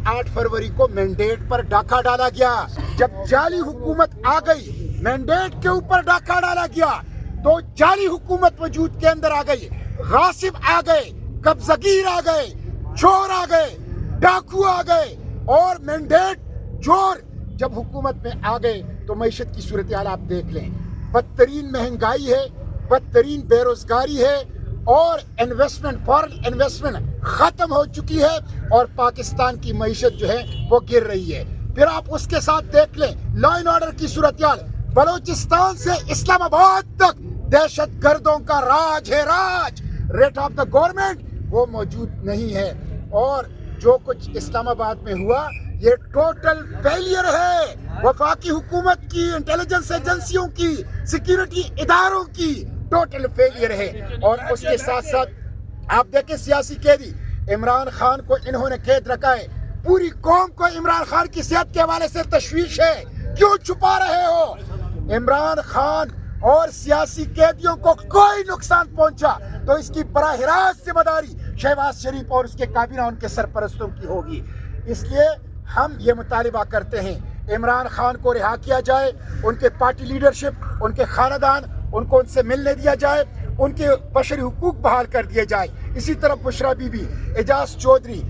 8 फरवरी को मैंडेट पर डाका डाला गया। जब जाली हुकूमत आ गई, मैंडेट के ऊपर डाका डाला गया, तो जाली हुकूमत वजूद के अंदर आ गई, गासिब आ गए, कब्ज़गीर आ गए, चोर आ गए, डाकू आ गए, और मैंडेट चोर जब हुकूमत में आ गए तो मईशत की सूरत हाल आप देख लें। बदतरीन महंगाई है, बदतरीन बेरोजगारी है, और इन्वेस्टमेंट, फॉरेन इन्वेस्टमेंट ख़त्म हो चुकी है, और पाकिस्तान की मईशत जो है वो गिर रही है। फिर आप उसके साथ देख लें लॉ एंड ऑर्डर की सूरत हाल। बलूचिस्तान से इस्लामाबाद तक दहशत गर्दों का राज है, राज। रेट ऑफ द गवर्नमेंट वो मौजूद नहीं है, और जो कुछ इस्लामाबाद में हुआ ये टोटल फेलियर है वफाकी हुकूमत की, इंटेलिजेंस एजेंसियों की, सिक्योरिटी इदारों की टोटल फेलियर है। और उसके साथ साथ आप देखें सियासी कैदी इमरान खान को इन्होंने कैद रखा है। पूरी कौम को इमरान खान की सेहत के हवाले से तशवीश है, क्यों छुपा रहे हो? इमरान खान और सियासी कैदियों को कोई नुकसान पहुंचा तो इसकी बराह रास्त जिम्मेदारी शहबाज शरीफ और उसके काबीना, उनके सरपरस्तों की होगी। इसलिए हम ये मुतालिबा करते हैं इमरान खान को रिहा किया जाए, उनके पार्टी लीडरशिप, उनके खानदान, उनको उनसे मिलने दिया जाए, उनके बशरी हुकूक बहाल कर दिए जाए। इसी तरह बुशरा बीबी, एजाज चौधरी,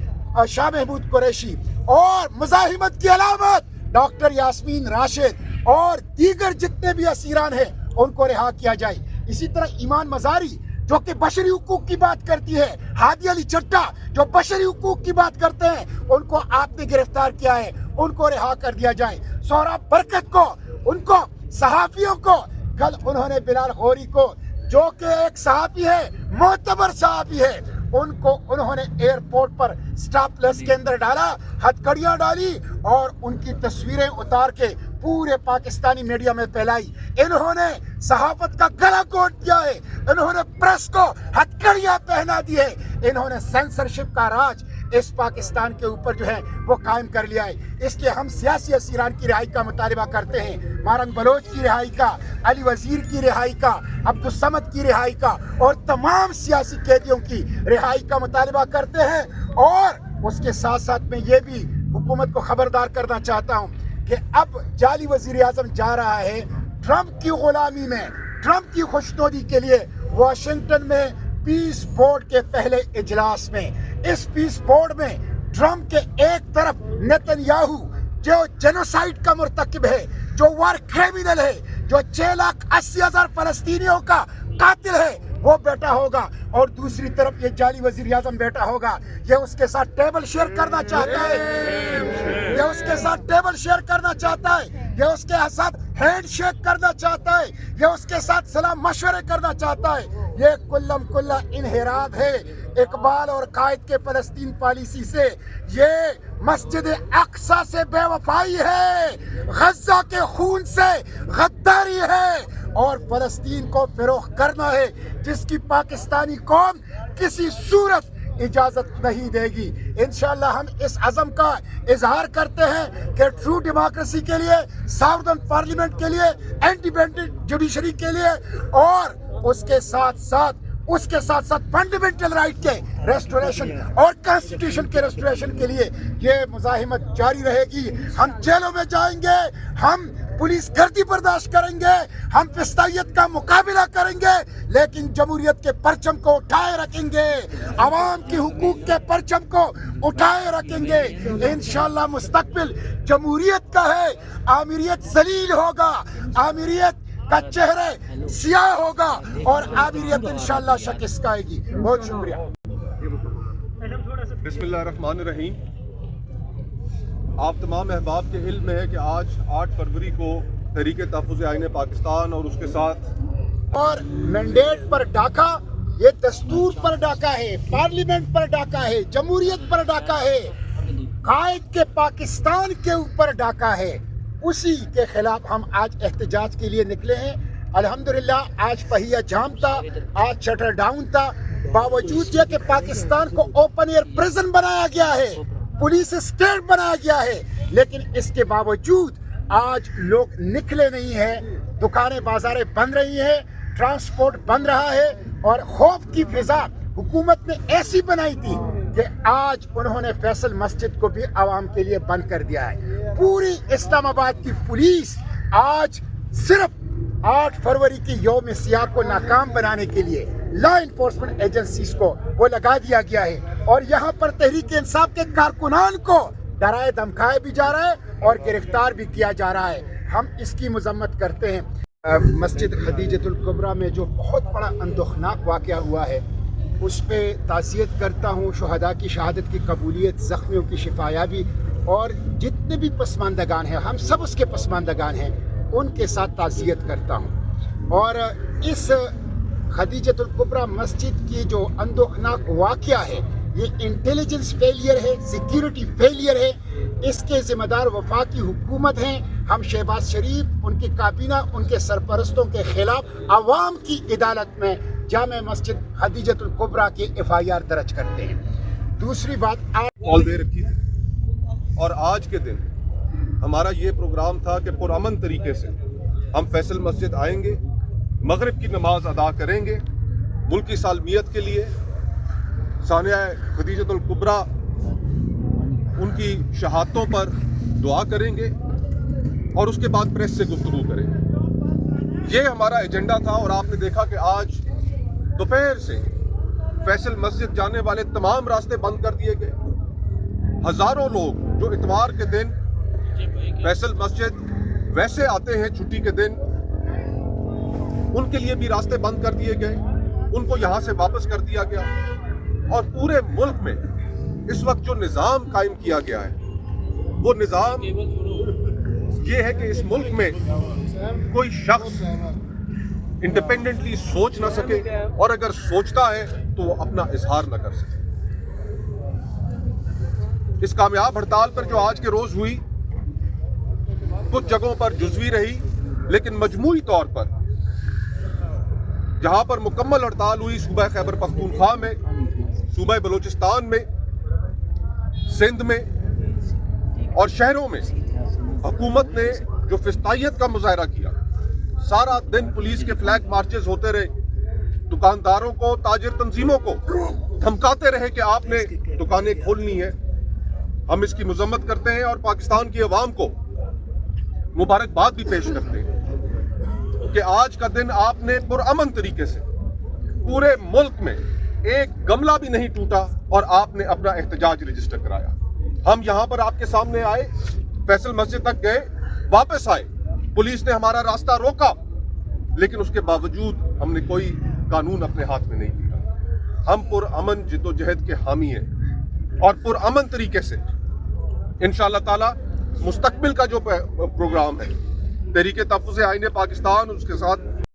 शाह महमूद कुरैशी और मुजाहिमत की अलामत डॉक्टर यास्मीन राशिद और दीगर जितने भी असीरान हैं उनको रिहा किया जाए। इसी तरह ईमान मजारी जो कि बशरी हुकूक की बात करती है, हादी अली चट्टा जो बशरी हुकूक की बात करते हैं, उनको आपने गिरफ्तार किया है, उनको रिहा कर दिया जाए। सोहराब बरकत को, उनको सहाफियों को, कल उन्होंने बिलाल गौरी को जो कि एक सहाफी है, मोतबर सहाफी है, उनको उन्होंने एयरपोर्ट पर स्टॉपलेस के अंदर डाला, हथकड़ियां डाली और उनकी तस्वीरें उतार के पूरे पाकिस्तानी मीडिया में फैलाई। इन्होंने सहाफत का गला घोट दिया है, इन्होंने प्रेस को हथकड़ियां पहना दी है, इन्होंने सेंसरशिप का राज इस पाकिस्तान के ऊपर जो है वो कायम कर लिया है। इसलिए हम सियासी असीरान की रिहाई का मुतालिबा करते हैं, मारंग बलोच की रिहाई का, अली वजीर की रिहाई का, अब्दुल समद की रिहाई का और तमाम सियासी कैदियों की रिहाई का मुतालिबा करते हैं। और उसके साथ साथ में ये भी हुकूमत को खबरदार करना चाहता हूँ कि अब जाली वजीर आजम जा रहा है ट्रंप की गुलामी में, ट्रंप की खुशनुदी के लिए वाशिंगटन में पीस बोर्ड के पहले इजलास में। इस पीस बोर्ड में ट्रंप के एक तरफ नेतन्याहू जो जेनोसाइड का मुर्तकिब है, जो वार क्रिमिनल है, जो 6,80,000 फलस्तीनियों का कातिल है, वो बैठा होगा, और दूसरी तरफ ये जाली वजीर आजम बैठा होगा। ये उसके साथ टेबल शेयर करना चाहता है, ये उसके साथ टेबल शेयर करना चाहता है, ये उसके साथ हैंड शेक करना चाहता है, ये उसके साथ सलाम मशवरे करना चाहता है। ये कुल्लम कुल्ला इनहिराब है इकबाल और कायद के फलस्तीन पॉलिसी से। ये मस्जिद अक्सा से बेवफाई है, गजा के खून से गद्दारी है, और फलस्तीन को फिरोख करना है जिसकी पाकिस्तानी कौम किसी सूरत इजाजत नहीं देगी। इंशाअल्लाह हम इस अज़म का इजहार करते हैं कि ट्रू डेमोक्रेसी के लिए, साउदर्न पार्लियामेंट के लिए, इंडिपेंडेंट जुडिशरी के लिए, और उसके साथ साथ फंडामेंटल राइट के रेस्टोरेशन और कॉन्स्टिट्यूशन के रेस्टोरेशन के लिए ये मुजाहिमत जारी रहेगी। हम जेलों में जाएंगे, हम पुलिस गर्दी बर्दाश्त करेंगे, हम फिस्तायत का मुकाबला करेंगे, लेकिन जमहूरियत के परचम को उठाए रखेंगे, आवाम की हुकूक के परचम को उठाए रखेंगे। इंशाअल्लाह मुस्तकबिल जमहूरियत का है, आमिरियत जलील होगा, आमिरियत का चेहरे सियाह होगा, और आमिरियत इंशाअल्लाह शिकस्त खाएगी। बहुत शुक्रिया। बिस्मिल्लाहिर्रहमानिर्रहीम। आप तमाम अहबाब के इल्म में है कि आज 8 फरवरी को तहरीक तहफ़्फ़ुज़ आईन पाकिस्तान और उसके साथ और मैंडेट पर डाका, ये दस्तूर पर डाका है, पार्लियामेंट पर डाका है, जमहूरियत पर डाका है, कायद के पाकिस्तान के ऊपर डाका है। उसी के खिलाफ हम आज एहतजाज के लिए निकले हैं। अल्हम्दुलिल्लाह आज पहिया जाम था, आज शटर डाउन था, बावजूद ये कि पाकिस्तान को ओपन एयर प्रिजन बनाया गया है, पुलिस स्टेट बनाया गया है, लेकिन इसके बावजूद आज लोग निकले नहीं हैं, दुकानें बाजारें बंद रही हैं, ट्रांसपोर्ट बंद रहा है, और खौफ की फिजा हुकूमत ने ऐसी बनाई थी کہ آج انہوں نے فیصل مسجد کو بھی عوام کے لیے بند کر دیا ہے. پوری اسلام آباد کی پولیس آج صرف 8 فروری کی یوم سیاہ کو ناکام بنانے کے لیے لا انفورسمنٹ ایجنسیز کو وہ لگا دیا گیا ہے, اور یہاں پر تحریک انصاف کے کارکنان کو ڈرائے دھمکائے بھی جا رہا ہے اور گرفتار بھی کیا جا رہا ہے. ہم اس کی مذمت کرتے ہیں. مسجد خدیجۃ الکبریٰ میں جو بہت بڑا اندوہناک واقعہ ہوا ہے اس پہ تعزیت کرتا ہوں. شہداء کی شہادت کی قبولیت, زخمیوں کی شفایابی, اور جتنے بھی پسماندگان ہیں, ہم سب اس کے پسماندگان ہیں, ان کے ساتھ تعزیت کرتا ہوں. اور اس خدیجۃ الکبریٰ مسجد کی جو اندوہناک واقعہ ہے یہ انٹیلیجنس فیلئر ہے, سیکیورٹی فیلئر ہے. اس کے ذمہ دار وفاقی حکومت ہیں. ہم شہباز شریف, ان کی کابینہ, ان کے سرپرستوں کے خلاف عوام کی عدالت میں جامع مسجد خدیجۃ الکبریٰ کی FIR درج کرتے ہیں. دوسری بات, کال دے رکھی تھی اور آج کے دن ہمارا یہ پروگرام تھا کہ پرامن طریقے سے ہم فیصل مسجد آئیں گے, مغرب کی نماز ادا کریں گے, ملک کی سالمیت کے لیے ثانیہ خدیجۃ الکبریٰ ان کی شہادتوں پر دعا کریں گے اور اس کے بعد پریس سے گفتگو کریں گے. یہ ہمارا ایجنڈا تھا. اور آپ نے دیکھا کہ آج دوپہر سے فیصل مسجد جانے والے تمام راستے بند کر دیے گئے. ہزاروں لوگ جو اتوار کے دن فیصل مسجد ویسے آتے ہیں چھٹی کے دن, ان کے لیے بھی راستے بند کر دیے گئے, ان کو یہاں سے واپس کر دیا گیا. اور پورے ملک میں اس وقت جو نظام قائم کیا گیا ہے وہ نظام یہ ہے کہ اس ملک میں کوئی شخص انڈیپینڈنٹلی سوچ نہ سکے, اور اگر سوچتا ہے تو وہ اپنا اظہار نہ کر سکے. اس کامیاب ہڑتال پر جو آج کے روز ہوئی کچھ جگہوں پر جزوی رہی, لیکن مجموعی طور پر جہاں پر مکمل ہڑتال ہوئی صوبہ خیبر پختونخوا میں, صوبہ بلوچستان میں, سندھ میں اور شہروں میں حکومت نے جو فسطائیت کا مظاہرہ کیا. سارا دن پولیس کے فلیگ مارچز ہوتے رہے, دکانداروں کو, تاجر تنظیموں کو دھمکاتے رہے کہ آپ نے دکانیں کھولنی ہے. ہم اس کی مذمت کرتے ہیں اور پاکستان کی عوام کو مبارکباد بھی پیش کرتے ہیں کہ آج کا دن آپ نے پرامن طریقے سے پورے ملک میں ایک گملہ بھی نہیں ٹوٹا اور آپ نے اپنا احتجاج رجسٹر کرایا. ہم یہاں پر آپ کے سامنے آئے, فیصل مسجد تک گئے, واپس آئے, پولیس نے ہمارا راستہ روکا, لیکن اس کے باوجود ہم نے کوئی قانون اپنے ہاتھ میں نہیں لیا. ہم پرامن جد و جہد کے حامی ہیں اور پرامن طریقے سے انشاءاللہ تعالی مستقبل کا جو پروگرام ہے تحریک تحفظ آئین پاکستان اور اس کے ساتھ